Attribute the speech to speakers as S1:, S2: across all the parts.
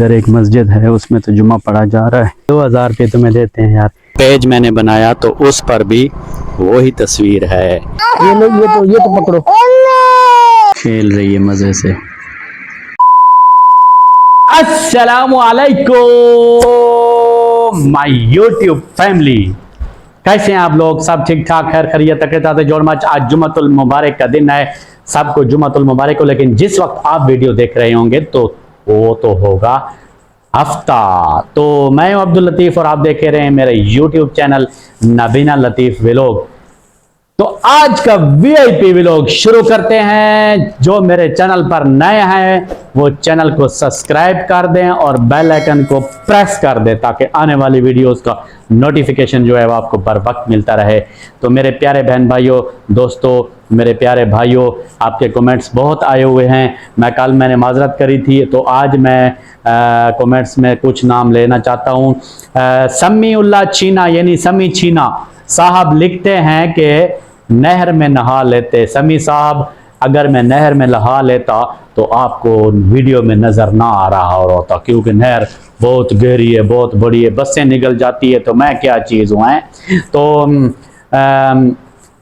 S1: इधर एक मस्जिद है, उसमें तो जुमा पढ़ा जा रहा है। 2000 रुपये तुम्हें देते हैं यार। पेज मैंने बनाया तो उस पर भी वही तस्वीर है। ये लो, ये तो पकड़ो। खेल रही है मजे से। अस्सलामुअलैकुम माय यूट्यूब फैमिली, कैसे हैं आप लोग? सब ठीक ठाक, खैर खैरियत तक जोड़ मच। आज जुम्मतुल मुबारक का दिन है, सबको जुम्मतुल मुबारक हो। लेकिन जिस वक्त आप वीडियो देख रहे होंगे तो वो तो होगा हफ्ता। तो मैं हूं अब्दुल लतीफ और आप देख रहे हैं मेरे यूट्यूब चैनल नबीना लतीफ व्लॉग। तो आज का वीआईपी व्लॉग शुरू करते हैं। जो मेरे चैनल पर नए हैं वो चैनल को सब्सक्राइब कर दें और बेल आइकन को प्रेस कर दें ताकि आने वाली वीडियोस का नोटिफिकेशन जो है वो आपको बर वक्त मिलता रहे। तो मेरे प्यारे बहन भाइयों, दोस्तों, मेरे प्यारे भाइयों, आपके कमेंट्स बहुत आए हुए हैं। मैंने माजरत करी थी, तो आज मैं कमेंट्स में कुछ नाम लेना चाहता हूँ। समीउल्लाह छीना यानी समी छीना साहब लिखते हैं कि नहर में नहा लेते। समी साहब, अगर मैं नहर में नहा लेता तो आपको वीडियो में नजर ना आ रहा होता, क्योंकि नहर बहुत गहरी है, बहुत बड़ी है, बसें निकल जाती है तो मैं क्या चीज हूँ। तो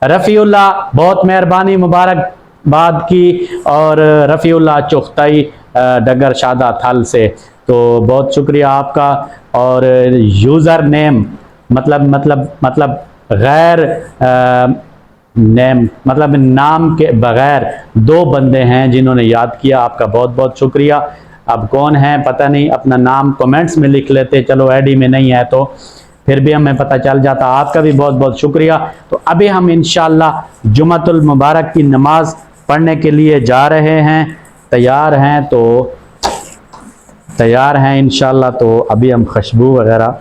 S1: रफ़ीउल्लाह, बहुत मेहरबानी, मुबारकबाद की। और रफ़ीउल्लाह चुख्ताई डगर शादा थल से, तो बहुत शुक्रिया आपका। और यूज़र नेम मतलब गैर नेम मतलब नाम के बगैर दो बंदे हैं जिन्होंने याद किया, आपका बहुत बहुत शुक्रिया। अब कौन है पता नहीं, अपना नाम कमेंट्स में लिख लेते, चलो आईडी में नहीं है तो फिर भी हमें पता चल जाता। आपका भी बहुत बहुत शुक्रिया। तो अभी हम इंशाल्लाह जुम्मतुल मुबारक की नमाज पढ़ने के लिए जा रहे हैं। तैयार हैं इंशाल्लाह। तो अभी हम खुशबू वगैरह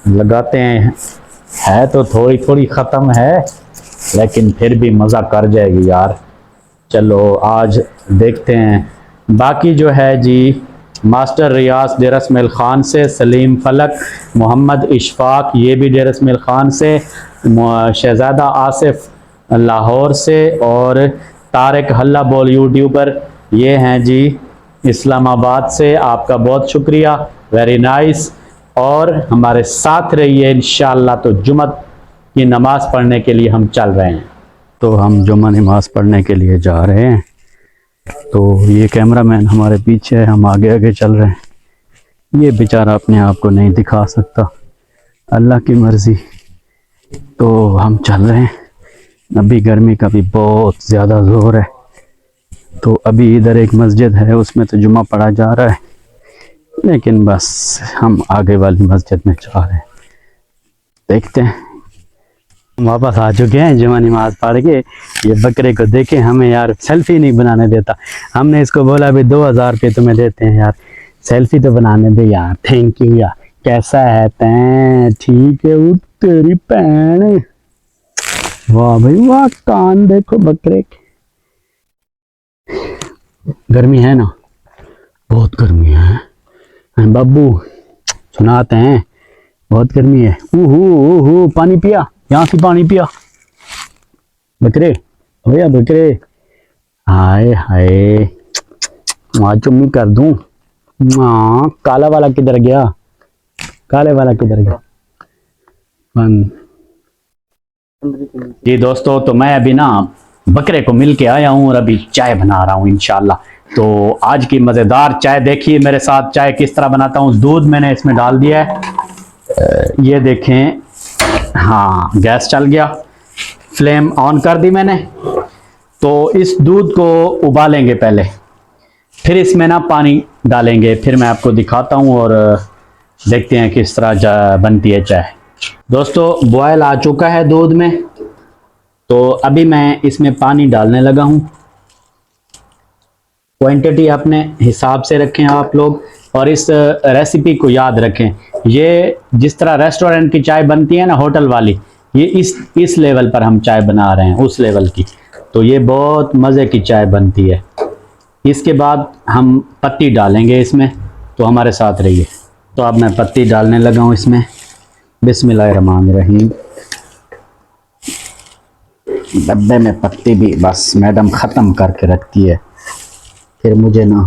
S1: लगाते हैं। है तो थोड़ी थोड़ी ख़त्म है, लेकिन फिर भी मज़ा कर जाएगी यार। चलो आज देखते हैं। बाकी जो है जी, मास्टर रियाज डेरसमेल ख़ान से, सलीम फलक, मोहम्मद इशफाक ये भी डेरसमेल ख़ान से, शहजादा आसिफ लाहौर से, और तारिक हल्ला बोल यूट्यूबर ये हैं जी इस्लामाबाद से। आपका बहुत शुक्रिया, वेरी नाइस। और हमारे साथ रहिए इंशाअल्लाह। तो जुम्मत की नमाज पढ़ने के लिए हम चल रहे हैं। तो हम जुम्मा नमाज पढ़ने के लिए जा रहे हैं। तो ये कैमरामैन हमारे पीछे है, हम आगे आगे चल रहे हैं। ये बेचारा अपने आप को नहीं दिखा सकता, अल्लाह की मर्जी। तो हम चल रहे हैं। अभी गर्मी का भी बहुत ज़्यादा ज़ोर है। तो अभी इधर एक मस्जिद है, उसमें तो जुम्मा पढ़ा जा रहा है, लेकिन बस हम आगे वाली मस्जिद में जा रहे हैं। देखते हैं। वापस आ चुके हैं जुम्मा नमाज पढ़ के। ये बकरे को देखें, हमें यार सेल्फी नहीं बनाने देता। हमने इसको बोला भी 2000 रुपये तुम्हें देते हैं यार, सेल्फी तो बनाने दे यार। थैंक यू यार। कैसा है तैं? ठीक है वो तेरी भैन। वाह भाई वाह, कान देखो बकरे के। गर्मी है ना, बहुत गर्मी है बाबू, सुनाते हैं बहुत गर्मी है। ऊहू पानी पिया, यहाँ से पानी पिया बकरे। भैया बकरे, हाय हाय, वहाँ चुम्मी कर दूं। काला वाला किधर गया? काले वाला किधर गया? जी दोस्तों, तो मैं अभी ना बकरे को मिल के आया हूँ और अभी चाय बना रहा हूँ इंशाल्लाह। तो आज की मज़ेदार चाय देखिए मेरे साथ। चाय किस तरह बनाता हूँ। दूध मैंने इसमें डाल दिया है, ये देखें। हाँ, गैस चल गया, फ्लेम ऑन कर दी मैंने। तो इस दूध को उबालेंगे पहले, फिर इसमें ना पानी डालेंगे, फिर मैं आपको दिखाता हूँ और देखते हैं किस तरह बनती है चाय। दोस्तों, बॉयल आ चुका है दूध में, तो अभी मैं इसमें पानी डालने लगा हूँ। क्वांटिटी अपने हिसाब से रखें आप लोग, और इस रेसिपी को याद रखें। ये जिस तरह रेस्टोरेंट की चाय बनती है ना, होटल वाली, ये इस लेवल पर हम चाय बना रहे हैं, उस लेवल की। तो ये बहुत मज़े की चाय बनती है। इसके बाद हम पत्ती डालेंगे इसमें, तो हमारे साथ रहिए। तो अब मैं पत्ती डालने लगा हूँ इसमें। बिस्मिल्लाहिर्रहमानिर्रहीम। डब्बे में पत्ती भी बस मैडम ख़त्म करके रखती है, फिर मुझे ना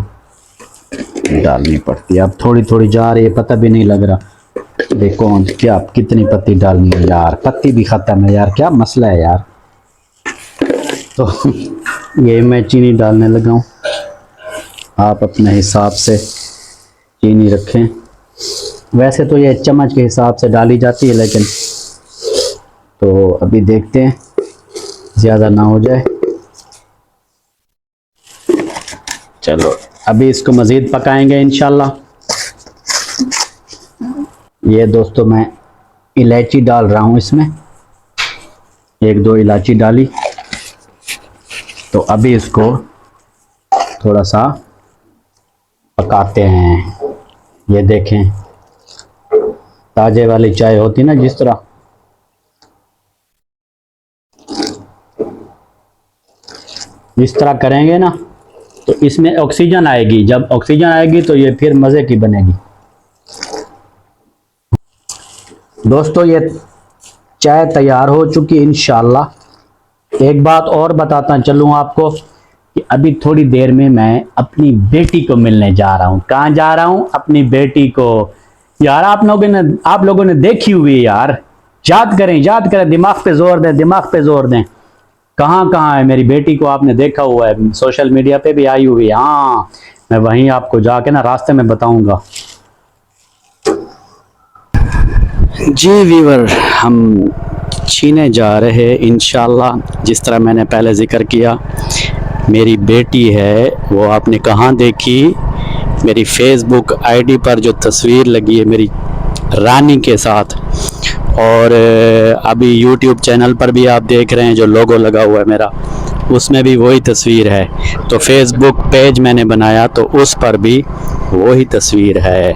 S1: डालनी पड़ती है। अब थोड़ी थोड़ी जा रही है, पता भी नहीं लग रहा देखो क्या कितनी पत्ती डालनी है यार। पत्ती भी खत्म है यार, क्या मसला है यार। तो ये मैं चीनी डालने लगा हूँ। आप अपने हिसाब से चीनी रखें। वैसे तो ये चम्मच के हिसाब से डाली जाती है, लेकिन तो अभी देखते हैं ज़्यादा ना हो जाए। चलो अभी इसको मज़ीद पकाएंगे इंशाल्लाह। ये दोस्तों मैं इलायची डाल रहा हूँ इसमें, 1-2 इलायची डाली। तो अभी इसको थोड़ा सा पकाते हैं। ये देखें ताजे वाली चाय होती ना जिस तरह, इस तरह करेंगे ना तो इसमें ऑक्सीजन आएगी। जब ऑक्सीजन आएगी तो ये फिर मज़े की बनेगी। दोस्तों ये चाय तैयार हो चुकी है इंशाल्लाह। एक बात और बताता चलूँ आपको कि अभी थोड़ी देर में मैं अपनी बेटी को मिलने जा रहा हूँ। कहाँ जा रहा हूँ? अपनी बेटी को। यार आप लोगों ने देखी हुई है यार। याद करें, दिमाग पे जोर दें, दिमाग पे जोर दें। कहाँ कहाँ है मेरी बेटी को? आपने देखा हुआ है, सोशल मीडिया पे भी आई हुई है। हाँ, मैं वहीं आपको जाके ना रास्ते में बताऊंगा। जी वीवर, हम छीने जा रहे हैं इंशाल्लाह। जिस तरह मैंने पहले जिक्र किया, मेरी बेटी है वो आपने कहाँ देखी? मेरी फेसबुक आईडी पर जो तस्वीर लगी है मेरी रानी के साथ, और अभी यूट्यूब चैनल पर भी आप देख रहे हैं जो लोगो लगा हुआ है मेरा, उसमें भी वही तस्वीर है। तो फेसबुक पेज मैंने बनाया तो उस पर भी वही तस्वीर है।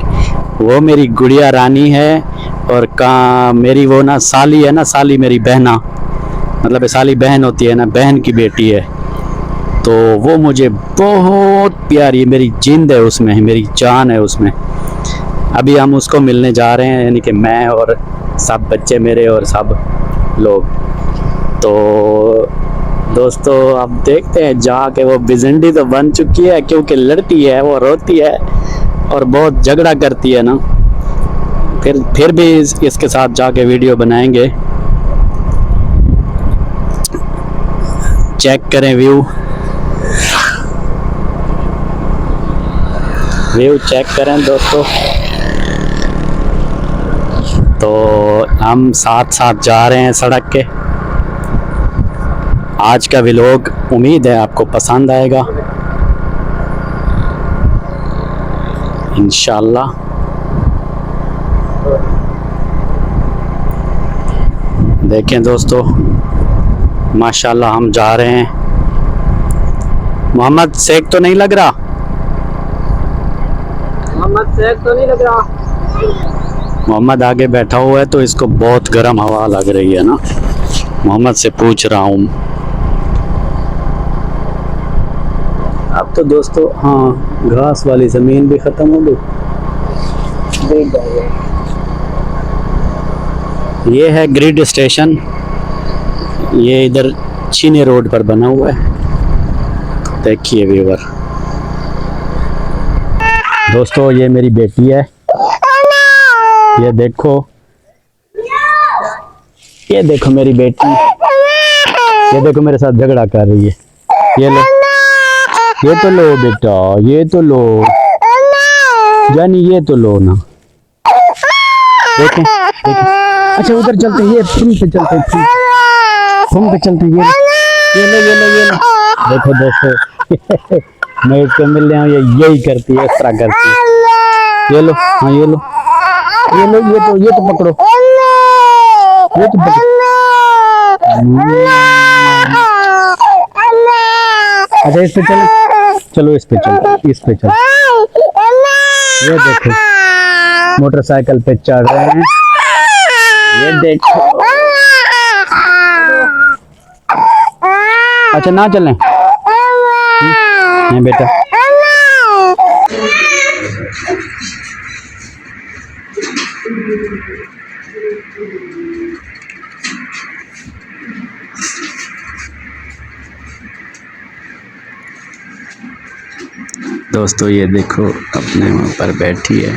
S1: वो मेरी गुड़िया रानी है। और मेरी वो ना साली है ना, साली मेरी बहना, मतलब साली बहन होती है ना, बहन की बेटी है। तो वो मुझे बहुत प्यारी है, मेरी जिंद है उसमें, मेरी जान है उसमें। अभी हम उसको मिलने जा रहे हैं, यानी कि मैं और सब बच्चे मेरे और सब लोग। तो दोस्तों अब देखते हैं जाके। वो बिजंडी तो बन चुकी है क्योंकि लड़ती है, वो रोती है और बहुत झगड़ा करती है ना। फिर भी इसके साथ जाके वीडियो बनाएंगे। चेक करें व्यू चेक करें दोस्तों। तो हम साथ साथ जा रहे हैं सड़क के। आज का व्लॉग उम्मीद है आपको पसंद आएगा इंशाल्लाह। देखें दोस्तों, माशाल्लाह हम जा रहे हैं। मोहम्मद सेक तो नहीं लग रहा?
S2: मोहम्मद सेक तो नहीं लग रहा।
S1: मोहम्मद आगे बैठा हुआ है तो इसको बहुत गर्म हवा लग रही है ना। मोहम्मद से पूछ रहा हूँ। अब तो दोस्तों हाँ, घास वाली ज़मीन भी ख़त्म हो गई। ये है ग्रिड स्टेशन, ये इधर चीनी रोड पर बना हुआ है। देखिए व्यूवर दोस्तों, ये मेरी बेटी है। ये देखो मेरी बेटी, ये देखो मेरे साथ झगड़ा कर रही है। ये तो लो बेटा, ये तो लो जानी, ये तो लो ना। देखें अच्छा उधर चलते हैं, ये फूल पे चलते हैं, फूल पे चलते हैं। ये लो देखो दोस्तों मैं इसको मिल रहा हूँ, ये यही करती है, इस तरह करती है। ये लो, हाँ ये लो, ये तो पकड़ो, ये तो पकड़ो। अच्छा इस पे चलो, इस पे चलो। ये देखो मोटरसाइकिल पे चढ़ रहे हैं, ये देखो। अच्छा ना चलें नहीं बेटा। दोस्तों ये देखो अपने वहाँ पर बैठी है।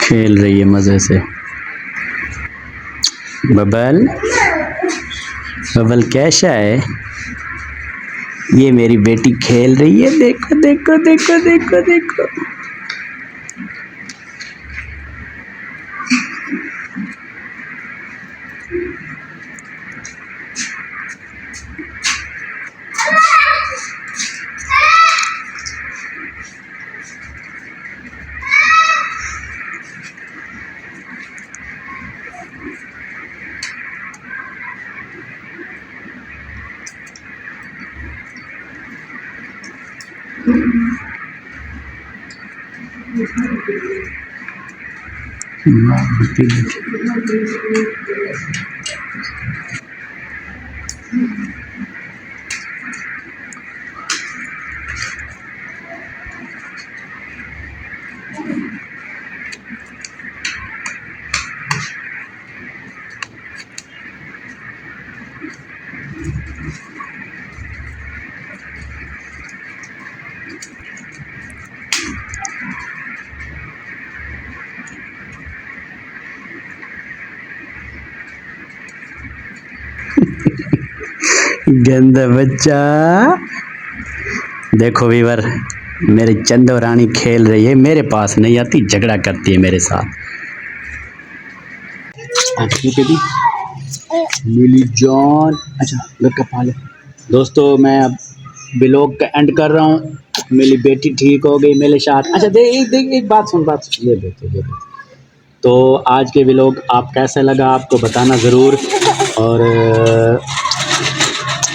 S1: खेल रही है मज़े से। बबल, बबल कैसा है? ये मेरी बेटी खेल रही है, देखो देखो देखो देखो देखो। गंदा बच्चा। देखो वीवर, मेरी चंदो रानी खेल रही है, मेरे पास नहीं आती, झगड़ा करती है मेरे साथ। मिली जॉन, अच्छा लड़का पाले। दोस्तों मैं अब ब्लॉग का एंड कर रहा हूँ। मेरी बेटी ठीक हो गई मेरे साथ। अच्छा एक बात सुन, ये देखो। तो आज के व्लॉग आप कैसा लगा आपको बताना ज़रूर, और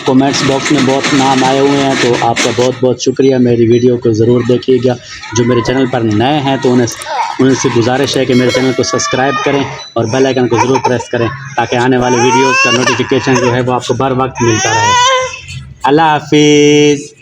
S1: कमेंट्स बॉक्स में बहुत नाम आए हुए हैं, तो आपका बहुत बहुत शुक्रिया। मेरी वीडियो को ज़रूर देखिएगा। जो मेरे चैनल पर नए हैं तो उनसे गुजारिश है कि मेरे चैनल को सब्सक्राइब करें और बेल आइकन को ज़रूर प्रेस करें, ताकि आने वाले वीडियोज़ का नोटिफिकेशन जो है वो आपको बर वक्त मिलता रहे। अल्लाह हाफिज़।